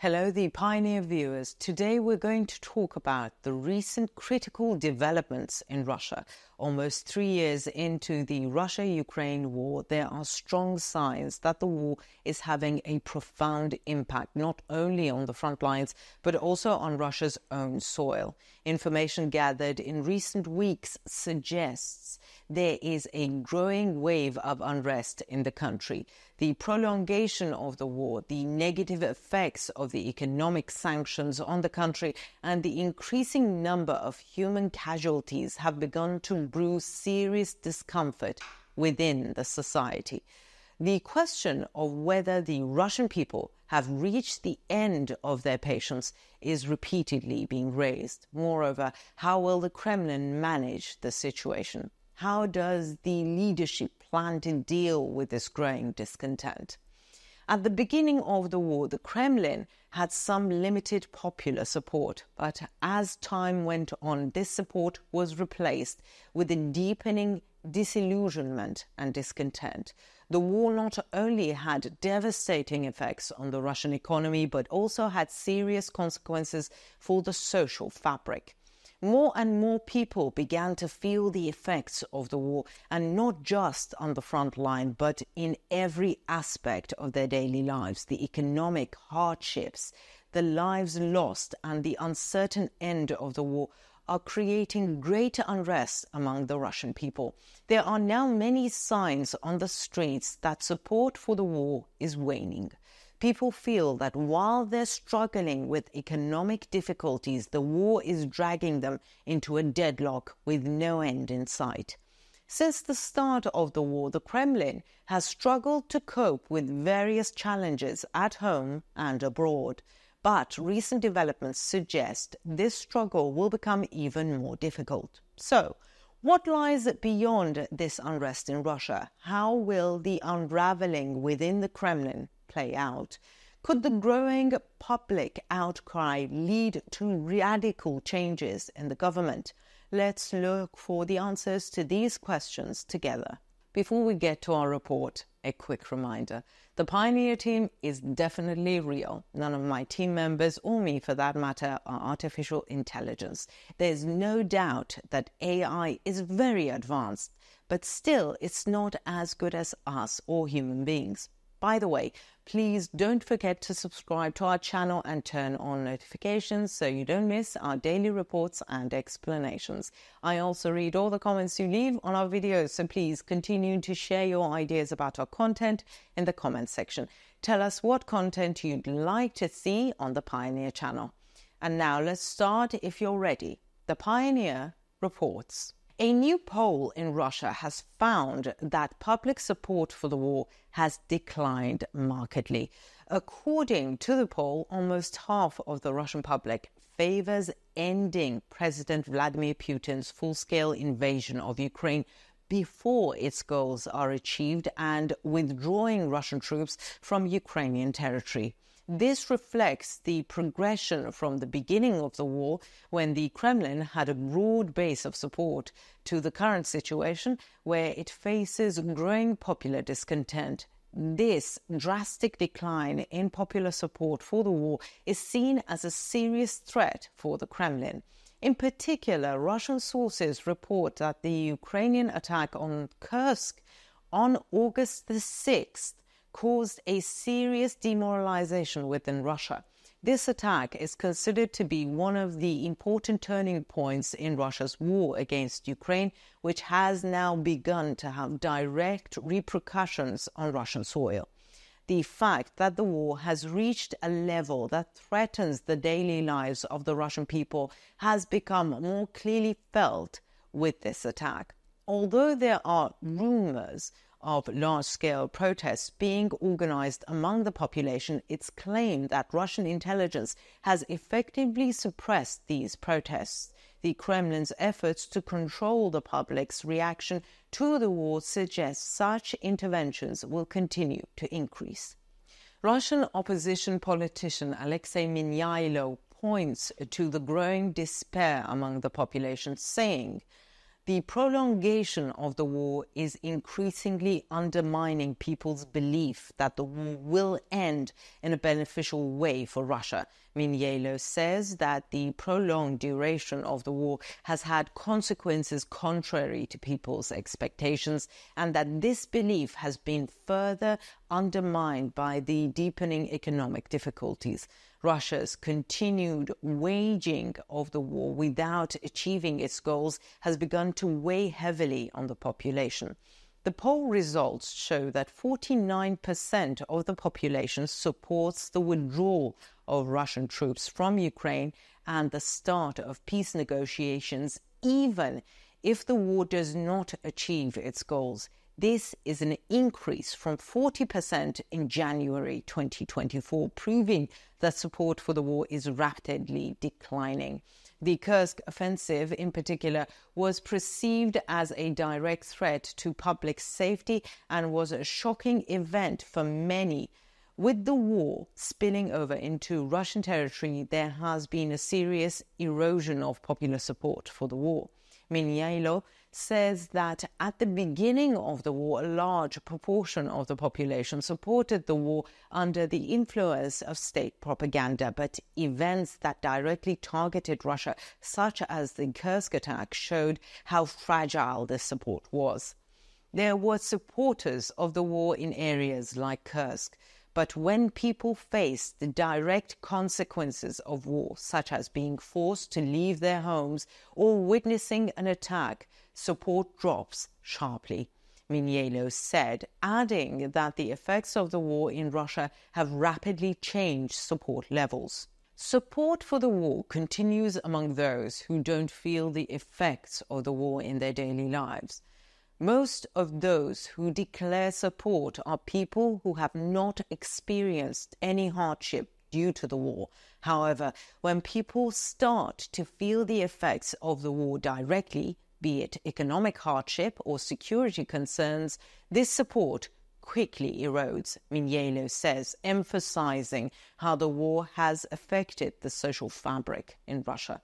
Hello, the Pioneer viewers. Today we're going to talk about the recent critical developments in Russia. Almost 3 years into the Russia-Ukraine war, there are strong signs that the war is having a profound impact, not only on the front lines, but also on Russia's own soil. Information gathered in recent weeks suggests there is a growing wave of unrest in the country. The prolongation of the war, the negative effects of the economic sanctions on the country, and the increasing number of human casualties have begun to brew serious discomfort within the society. The question of whether the Russian people have reached the end of their patience is repeatedly being raised. Moreover, how will the Kremlin manage the situation? How does the leadership plan to deal with this growing discontent? At the beginning of the war, the Kremlin had some limited popular support, but as time went on, this support was replaced with a deepening disillusionment and discontent. The war not only had devastating effects on the Russian economy, but also had serious consequences for the social fabric. More and more people began to feel the effects of the war, and not just on the front line, but in every aspect of their daily lives. The economic hardships, the lives lost, and the uncertain end of the war are creating greater unrest among the Russian people. There are now many signs on the streets that support for the war is waning. People feel that while they're struggling with economic difficulties, the war is dragging them into a deadlock with no end in sight. Since the start of the war, the Kremlin has struggled to cope with various challenges at home and abroad. But recent developments suggest this struggle will become even more difficult. So, what lies beyond this unrest in Russia? How will the unraveling within the Kremlin play out? Could the growing public outcry lead to radical changes in the government? Let's look for the answers to these questions together. Before we get to our report, a quick reminder. The Pioneer team is definitely real. None of my team members, or me for that matter, are artificial intelligence. There's no doubt that AI is very advanced, but still it's not as good as us or human beings. By the way, please don't forget to subscribe to our channel and turn on notifications so you don't miss our daily reports and explanations. I also read all the comments you leave on our videos, so please continue to share your ideas about our content in the comments section. Tell us what content you'd like to see on the Pioneer channel. And now let's start if you're ready. The Pioneer reports. A new poll in Russia has found that public support for the war has declined markedly. According to the poll, almost half of the Russian public favors ending President Vladimir Putin's full-scale invasion of Ukraine before its goals are achieved and withdrawing Russian troops from Ukrainian territory. This reflects the progression from the beginning of the war, when the Kremlin had a broad base of support, to the current situation where it faces growing popular discontent. This drastic decline in popular support for the war is seen as a serious threat for the Kremlin. In particular, Russian sources report that the Ukrainian attack on Kursk on August the 6th caused a serious demoralization within Russia. This attack is considered to be one of the important turning points in Russia's war against Ukraine, which has now begun to have direct repercussions on Russian soil. The fact that the war has reached a level that threatens the daily lives of the Russian people has become more clearly felt with this attack. Although there are rumors of large-scale protests being organized among the population, it's claimed that Russian intelligence has effectively suppressed these protests. The Kremlin's efforts to control the public's reaction to the war suggest such interventions will continue to increase. Russian opposition politician Alexei Minyailo points to the growing despair among the population, saying, The prolongation of the war is increasingly undermining people's belief that the war will end in a beneficial way for Russia. Minielo says that the prolonged duration of the war has had consequences contrary to people's expectations, and that this belief has been further undermined by the deepening economic difficulties. Russia's continued waging of the war without achieving its goals has begun to weigh heavily on the population. The poll results show that 49% of the population supports the withdrawal of Russian troops from Ukraine and the start of peace negotiations, even if the war does not achieve its goals. This is an increase from 40% in January 2024, proving that support for the war is rapidly declining. The Kursk offensive, in particular, was perceived as a direct threat to public safety and was a shocking event for many. With the war spilling over into Russian territory, there has been a serious erosion of popular support for the war. Minielo says that at the beginning of the war, a large proportion of the population supported the war under the influence of state propaganda, but events that directly targeted Russia, such as the Kursk attack, showed how fragile this support was. There were supporters of the war in areas like Kursk, but when people face the direct consequences of war, such as being forced to leave their homes or witnessing an attack, support drops sharply. Minielo said, adding that the effects of the war in Russia have rapidly changed support levels. Support for the war continues among those who don't feel the effects of the war in their daily lives. Most of those who declare support are people who have not experienced any hardship due to the war. However, when people start to feel the effects of the war directly, be it economic hardship or security concerns, this support quickly erodes, Minielo says, emphasizing how the war has affected the social fabric in Russia.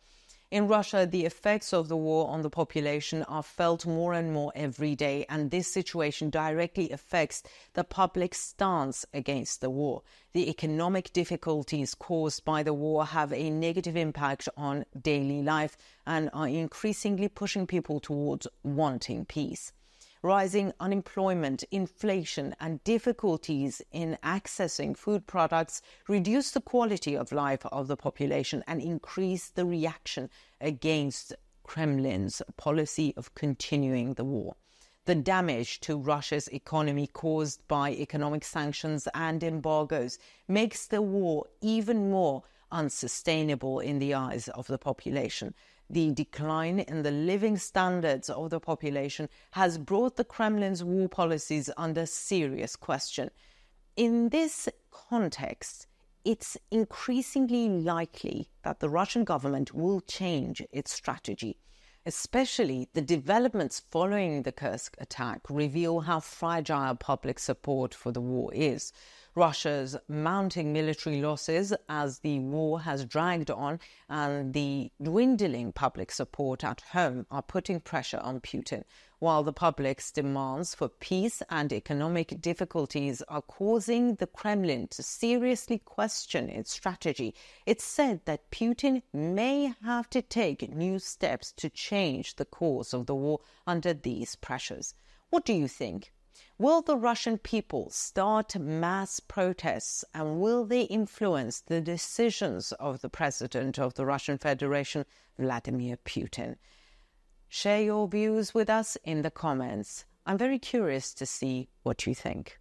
In Russia, the effects of the war on the population are felt more and more every day, and this situation directly affects the public stance against the war. The economic difficulties caused by the war have a negative impact on daily life and are increasingly pushing people towards wanting peace. Rising unemployment, inflation, and difficulties in accessing food products reduce the quality of life of the population and increase the reaction against Kremlin's policy of continuing the war. The damage to Russia's economy caused by economic sanctions and embargoes makes the war even more unsustainable in the eyes of the population. The decline in the living standards of the population has brought the Kremlin's war policies under serious question. In this context, it's increasingly likely that the Russian government will change its strategy. Especially the developments following the Kursk attack reveal how fragile public support for the war is. Russia's mounting military losses as the war has dragged on and the dwindling public support at home are putting pressure on Putin, while the public's demands for peace and economic difficulties are causing the Kremlin to seriously question its strategy. It's said that Putin may have to take new steps to change the course of the war under these pressures. What do you think? Will the Russian people start mass protests, and will they influence the decisions of the President of the Russian Federation, Vladimir Putin? Share your views with us in the comments. I'm very curious to see what you think.